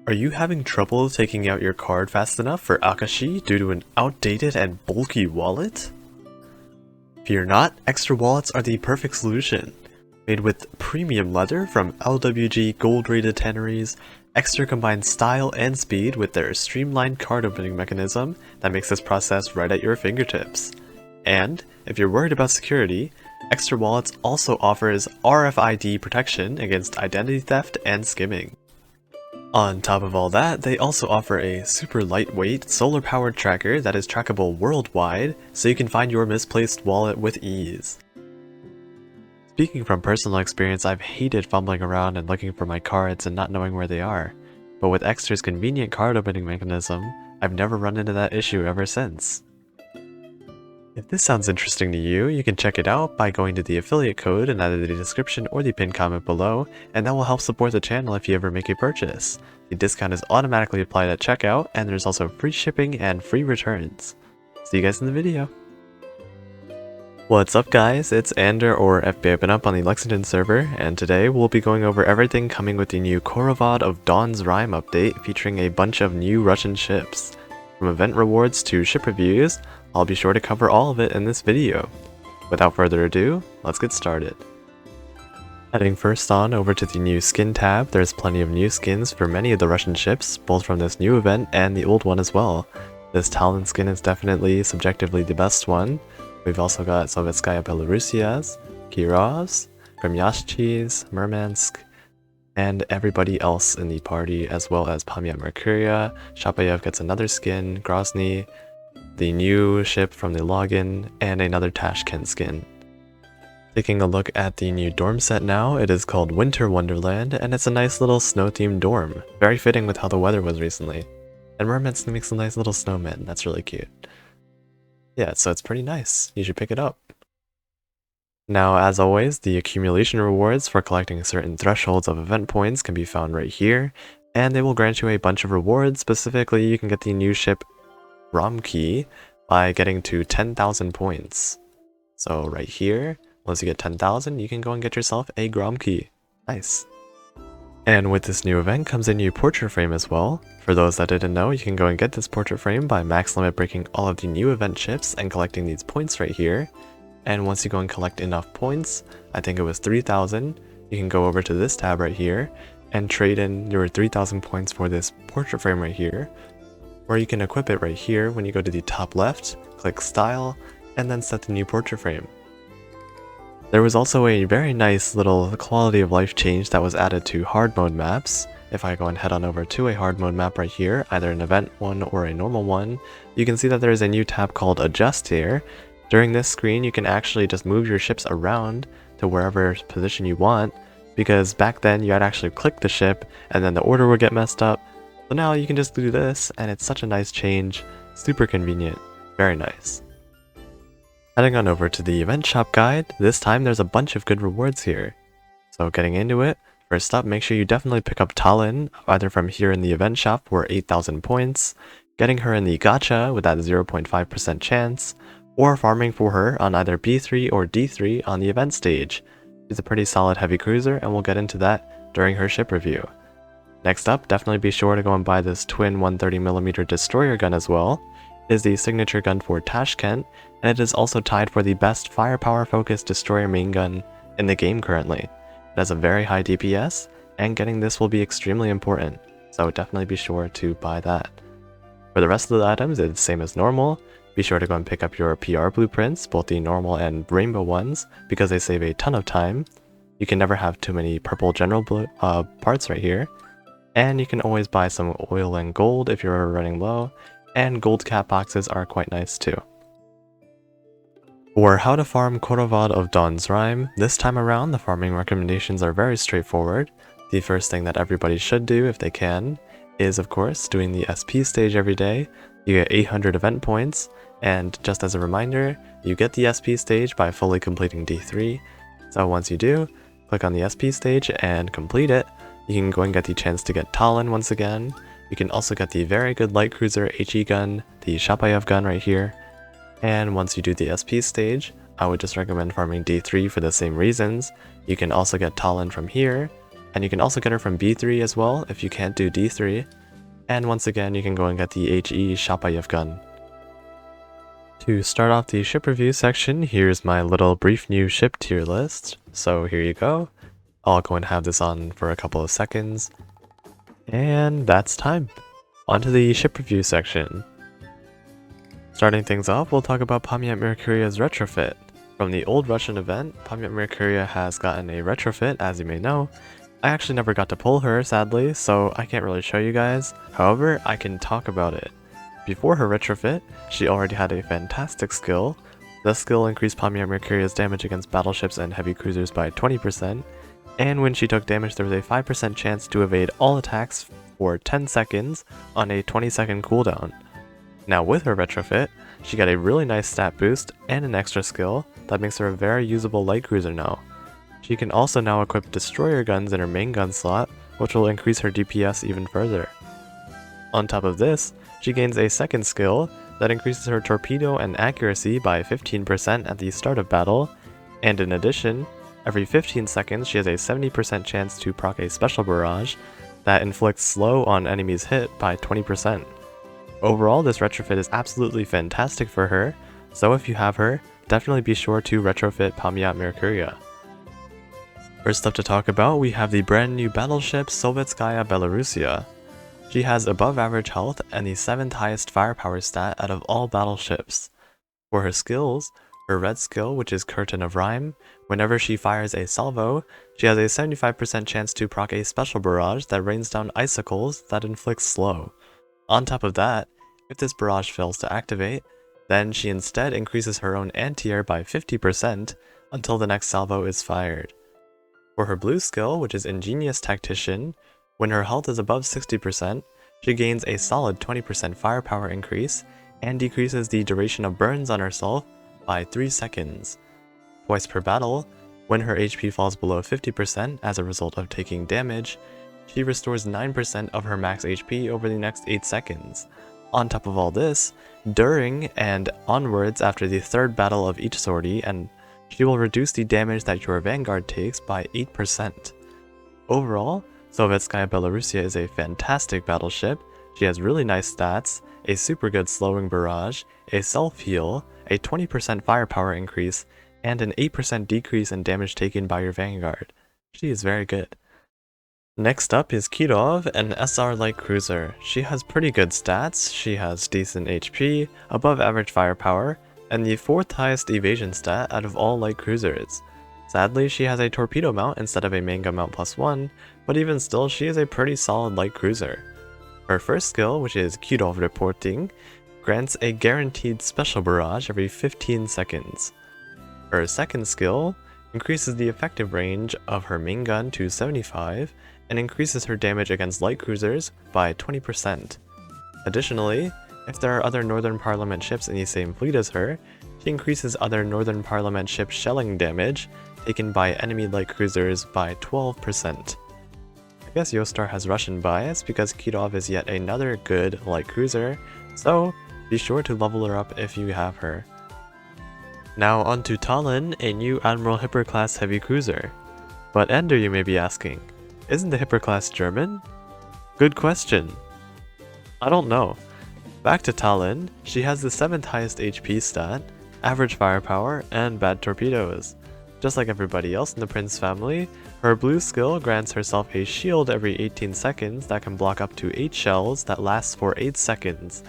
Are you having trouble taking out your card fast enough for Akashi due to an outdated and bulky wallet? Fear not, extra wallets are the perfect solution. Made with premium leather from LWG gold-rated tanneries, extra combines style and speed with their streamlined card opening mechanism that makes this process right at your fingertips. And, if you're worried about security, Extra Wallets also offers RFID protection against identity theft and skimming. On top of all that, they also offer a super lightweight, solar-powered tracker that is trackable worldwide, so you can find your misplaced wallet with ease. Speaking from personal experience, I've hated fumbling around and looking for my cards and not knowing where they are, but with Extra's convenient card opening mechanism, I've never run into that issue ever since. If this sounds interesting to you, you can check it out by going to the affiliate code in either the description or the pinned comment below, and that will help support the channel if you ever make a purchase. The discount is automatically applied at checkout, and there's also free shipping and free returns. See you guys in the video! What's up guys, it's Ander or FBI Open Up on the Lexington server, and today we'll be going over everything coming with the new Khorovod of Dawn's Rime update featuring a bunch of new Russian ships. From event rewards to ship reviews, I'll be sure to cover all of it in this video. Without further ado, let's get started. Heading first on over to the new skin tab, there's plenty of new skins for many of the Russian ships, both from this new event and the old one as well. This Tallinn skin is definitely subjectively the best one. We've also got Sovetskaya Belorussiya's, Kirov's, Gremyashchy's, Murmansk, and everybody else in the party, as well as Pamiat Merkuria. Shioya gets another skin, Grozny, the new ship from the login, and another Tashkent skin. Taking a look at the new dorm set now, it is called Winter Wonderland, and it's a nice little snow-themed dorm, very fitting with how the weather was recently. And Murmansk makes a nice little snowman, that's really cute. Yeah, so it's pretty nice, you should pick it up. Now, as always, the accumulation rewards for collecting certain thresholds of event points can be found right here, and they will grant you a bunch of rewards. Specifically, you can get the new ship Gromky by getting to 10,000 points. So right here, once you get 10,000, you can go and get yourself a Gromky. Nice. And with this new event comes a new portrait frame as well. For those that didn't know, you can go and get this portrait frame by max limit breaking all of the new event ships and collecting these points right here. And once you go and collect enough points, I think it was 3,000, you can go over to this tab right here and trade in your 3,000 points for this portrait frame right here. Or you can equip it right here when you go to the top left, click style, and then set the new portrait frame. There was also a very nice little quality of life change that was added to hard mode maps. If I go and head on over to a hard mode map right here, either an event one or a normal one, you can see that there is a new tab called adjust here. During this screen, you can actually just move your ships around to wherever position you want, because back then you had actually click the ship and then the order would get messed up. So now you can just do this, and it's such a nice change, super convenient, very nice. Heading on over to the event shop guide, this time there's a bunch of good rewards here. So getting into it, first up, make sure you definitely pick up Tallinn, either from here in the event shop for 8,000 points, getting her in the gacha with that 0.5% chance, or farming for her on either B3 or D3 on the event stage. She's a pretty solid heavy cruiser, and we'll get into that during her ship review. Next up, definitely be sure to go and buy this twin 130mm destroyer gun as well. It is the signature gun for Tashkent, and it is also tied for the best firepower focused destroyer main gun in the game currently. It has a very high DPS, and getting this will be extremely important, so definitely be sure to buy that. For the rest of the items, it's the same as normal. Be sure to go and pick up your PR blueprints, both the normal and rainbow ones, because they save a ton of time. You can never have too many purple general parts right here. And you can always buy some oil and gold if you're running low, and gold cap boxes are quite nice too. For how to farm Khorovod of Dawn's Rime, this time around the farming recommendations are very straightforward. The first thing that everybody should do if they can is of course doing the SP stage every day. You get 800 event points, and just as a reminder, you get the SP stage by fully completing D3. So once you do, click on the SP stage and complete it. You can go and get the chance to get Tallinn once again. You can also get the very good light cruiser HE gun, the Shioya gun right here. And once you do the SP stage, I would just recommend farming D3 for the same reasons. You can also get Tallinn from here, And you can also get her from B3 as well if you can't do D3. And once again, you can go and get the HE Shapayev gun. To start off the ship review section, here's my little brief new ship tier list. So here you go. I'll go and have this on for a couple of seconds. And that's time. Onto the ship review section. Starting things off, we'll talk about Pamiat Merkuria's Retrofit. From the old Russian event, Pamiat Merkuria has gotten a retrofit, as you may know. I actually never got to pull her, sadly, so I can't really show you guys. However, I can talk about it. Before her retrofit, she already had a fantastic skill. The skill increased Pamiat Merkuria's damage against battleships and heavy cruisers by 20%, and when she took damage there was a 5% chance to evade all attacks for 10 seconds on a 20-second cooldown. Now with her retrofit, she got a really nice stat boost and an extra skill that makes her a very usable light cruiser now. She can also now equip destroyer guns in her main gun slot, which will increase her DPS even further. On top of this, she gains a second skill that increases her torpedo and accuracy by 15% at the start of battle, and in addition, every 15 seconds she has a 70% chance to proc a special barrage that inflicts slow on enemies hit by 20%. Overall, this retrofit is absolutely fantastic for her, so if you have her, definitely be sure to retrofit Pamiat Merkuria. First up to talk about, we have the brand new battleship Sovetskaya Belorussiya. She has above average health and the 7th highest firepower stat out of all battleships. For her skills, her red skill, which is Curtain of Rime, whenever she fires a salvo, she has a 75% chance to proc a special barrage that rains down icicles that inflicts slow. On top of that, if this barrage fails to activate, then she instead increases her own anti-air by 50% until the next salvo is fired. For her blue skill, which is Ingenious Tactician, when her health is above 60%, she gains a solid 20% firepower increase and decreases the duration of burns on herself by 3 seconds. Twice per battle, when her HP falls below 50% as a result of taking damage, she restores 9% of her max HP over the next 8 seconds. On top of all this, during and onwards after the third battle of each sortie, and she will reduce the damage that your vanguard takes by 8%. Overall, Sovetskaya Belorussiya is a fantastic battleship. She has really nice stats, a super good slowing barrage, a self-heal, a 20% firepower increase, and an 8% decrease in damage taken by your vanguard. She is very good. Next up is Kirov, an SR light cruiser. She has pretty good stats, she has decent HP, above average firepower, and the 4th highest evasion stat out of all light cruisers. Sadly, she has a torpedo mount instead of a main gun mount +1, but even still she is a pretty solid light cruiser. Her first skill, which is Kirov Reporting, grants a guaranteed special barrage every 15 seconds. Her second skill increases the effective range of her main gun to 75 and increases her damage against light cruisers by 20%. Additionally, if there are other Northern Parliament ships in the same fleet as her, she increases other Northern Parliament ship shelling damage taken by enemy light cruisers by 12%. I guess Yostar has Russian bias because Kirov is yet another good light cruiser, so be sure to level her up if you have her. Now onto Tallinn, a new Admiral Hipper class heavy cruiser. But Ender, you may be asking, isn't the Hipper class German? Good question. I don't know. Back to Tallinn, she has the 7th highest HP stat, average firepower, and bad torpedoes. Just like everybody else in the Prince family, her blue skill grants herself a shield every 18 seconds that can block up to 8 shells that lasts for 8 seconds.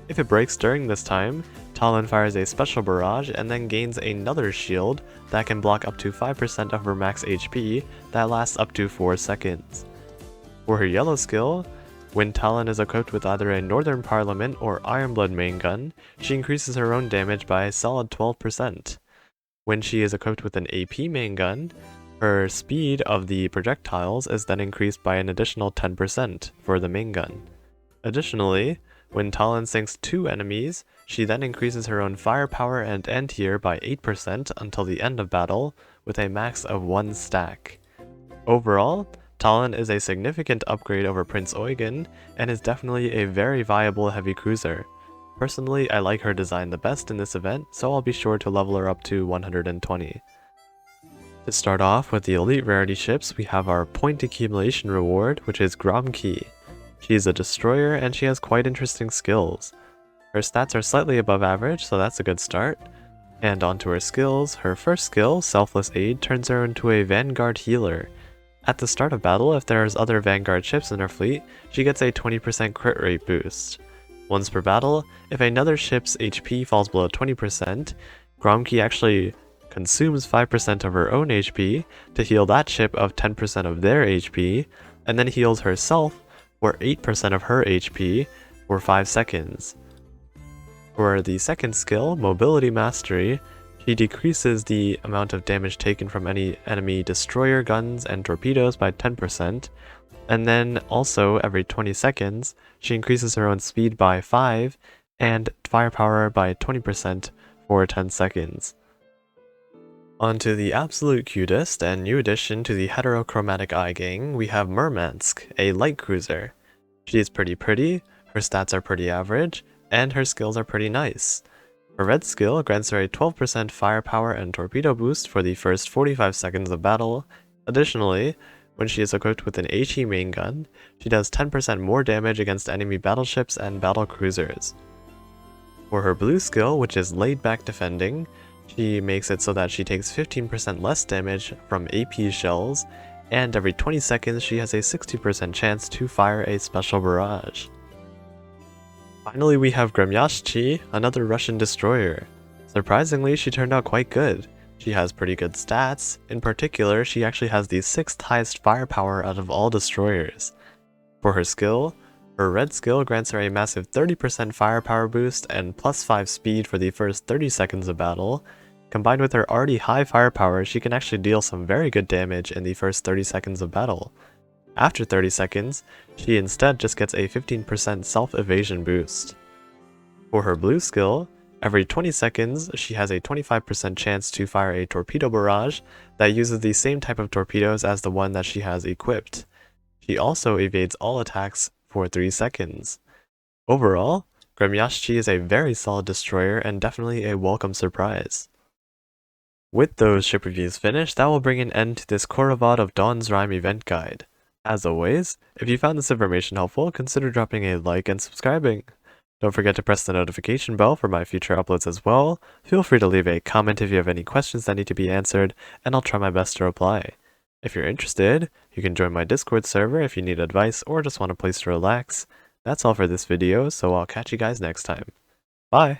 If it breaks during this time, Tallinn fires a special barrage and then gains another shield that can block up to 5% of her max HP that lasts up to 4 seconds. For her yellow skill, when Tallinn is equipped with either a Northern Parliament or Ironblood main gun, she increases her own damage by a solid 12%. When she is equipped with an AP main gun, her speed of the projectiles is then increased by an additional 10% for the main gun. Additionally, when Tallinn sinks 2 enemies, she then increases her own firepower and anti-air by 8% until the end of battle, with a max of 1 stack. Overall, Tallinn is a significant upgrade over Prince Eugen, and is definitely a very viable heavy cruiser. Personally, I like her design the best in this event, so I'll be sure to level her up to 120. To start off with the elite rarity ships, we have our point accumulation reward, which is Gromky. She is a destroyer and she has quite interesting skills. Her stats are slightly above average, so that's a good start. And onto her skills, her first skill, Selfless Aid, turns her into a Vanguard healer. At the start of battle, if there's other Vanguard ships in her fleet, she gets a 20% crit rate boost. Once per battle, if another ship's HP falls below 20%, Gromky actually consumes 5% of her own HP to heal that ship of 10% of their HP, and then heals herself for 8% of her HP for 5 seconds. For the second skill, Mobility Mastery, she decreases the amount of damage taken from any enemy destroyer guns and torpedoes by 10%, and then also every 20 seconds, she increases her own speed by 5 and firepower by 20% for 10 seconds. Onto the absolute cutest and new addition to the heterochromatic eye gang, we have Murmansk, a light cruiser. She is pretty, her stats are pretty average, and her skills are pretty nice. Her red skill grants her a 12% firepower and torpedo boost for the first 45 seconds of battle. Additionally, when she is equipped with an HE main gun, she does 10% more damage against enemy battleships and battle cruisers. For her blue skill, which is laid back defending, she makes it so that she takes 15% less damage from AP shells, and every 20 seconds she has a 60% chance to fire a special barrage. Finally, we have Gremyashchy, another Russian destroyer. Surprisingly, she turned out quite good. She has pretty good stats. In particular, she actually has the 6th highest firepower out of all destroyers. For her skill, her red skill grants her a massive 30% firepower boost and plus 5 speed for the first 30 seconds of battle. Combined with her already high firepower, she can actually deal some very good damage in the first 30 seconds of battle. After 30 seconds, she instead just gets a 15% self-evasion boost. For her blue skill, every 20 seconds she has a 25% chance to fire a torpedo barrage that uses the same type of torpedoes as the one that she has equipped. She also evades all attacks for 3 seconds. Overall, Gremyashchy is a very solid destroyer and definitely a welcome surprise. With those ship reviews finished, that will bring an end to this Khorovod of Dawn's Rime event guide. As always, if you found this information helpful, consider dropping a like and subscribing. Don't forget to press the notification bell for my future uploads as well. Feel free to leave a comment if you have any questions that need to be answered, and I'll try my best to reply. If you're interested, you can join my Discord server if you need advice or just want a place to relax. That's all for this video, so I'll catch you guys next time. Bye!